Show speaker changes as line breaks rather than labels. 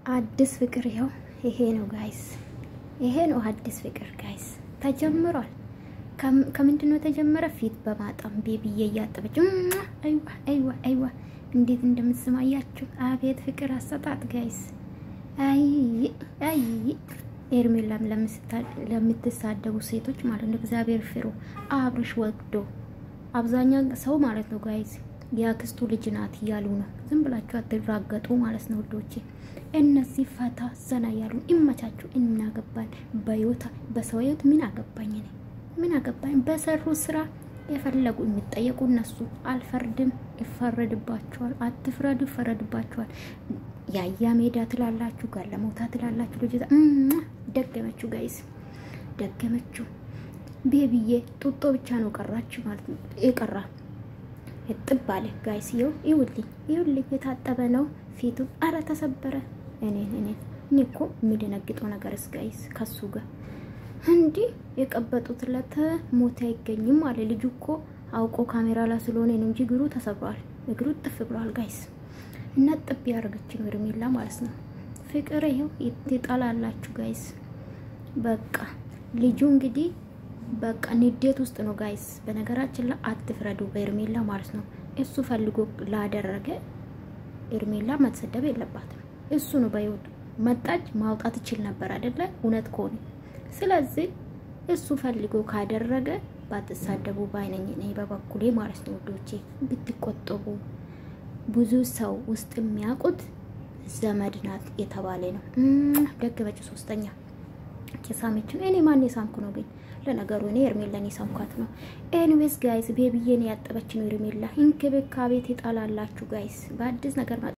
አዲስ ፍቅር ይሄ ነው ጋይስ ይሄ ነው አዲስ ፍቅር ጋይስ ተጀምሯል ከምንድነው ተጀመረ ፊት በማጣም ቤቢዬ ያጠበች አይዋ እንዴት እንደምትስማያችሁ አቤት ፍቅር አሰጣጥ ጋይስ አይ ኤርሜላም ለምትሳደቡ ሴቶች ማለት ነው እግዚአብሔር ፍሩ አብርሽ ወግዶ አብዛኛው ሰው ማለት ነው ጋይስ ያክስቱ ልጅ ናት ያሉ ነው ዝም ብላችሁ አትራገጡ ማለት ነው ወዶቼ እነዚህ ፈታ ዘና ያሉ ይመቻችሁ እናገባን በዮታ በሰውየት ምን አገባኝ በሰሩ ስራ የፈለጉ የሚጠየቁ እነሱ አልፈርድም ይፈረድባቸዋል አትፍረዱ ይፈረድባቸዋል ያያ ሜዳ ትላላችሁ ጋር ለሞታ ትላላችሁ ልጅ ደገመችሁ ጋይስ ደገመችሁ ቤቢዬ ጡጦ ብቻ ነው ቀራችሁ ማለት ነው ይቀራ እጥባለ ጋይስ ይውልኝ የታጠበ ነው ፊቱ አረ ተሰበረ እኔኮ ምድነግጦ ነገርስ ጋይስ ከሱ ጋር እንዲ የቀበጡት ለተ ሞት አይገኝም አለ ልጅ እኮ አውቆ ካሜራ ላይ ስለሆነ ነው እንጂ ግሩ ተሰብሯል እግሩ ጥፍ ብሏል ጋይስ እና ጥብ ያርገች ነው ሄርሜላ ማለት ነው ፍቅር ይጣላላችሁ ጋይስ በቃ ልጁ እንግዲህ በቃ ንዴት ውስጥ ነው ጋይስ በነገራችን ላይ አትፍረዱ በሄርሜላ ማለት ነው እሱ ፈልጎ ላደረገ ሄርሜላ መተሰደብ የለባትም እሱ ነው ባይወድ መጣጭ ማውጣት ይችል ነበር አይደለ እውነት ኮኒ ስለዚህ እሱ ፈልጎ ካደረገ ባትሳደቡ ባይነኝ ነኝ በበኩሌ ማለት ነው ወዶቼ ብትቆጠቡ ብዙ ሰው ውስጥ የሚያቁት ዘመድናት የተባለ ነው ደግበጭ ሶስተኛ ከሳመችን እኔ ማን የሳምኩ ነው ግን ለነገሩ እኔ ሄርሜላን የሳምኳት ነው ኤኒዌይስ ጋይስ ቤቢዬን ያጠበች ነው ሄርሜላ እንክብካቤ ትጣላላችሁ ጋይስ በአዲስ ነገር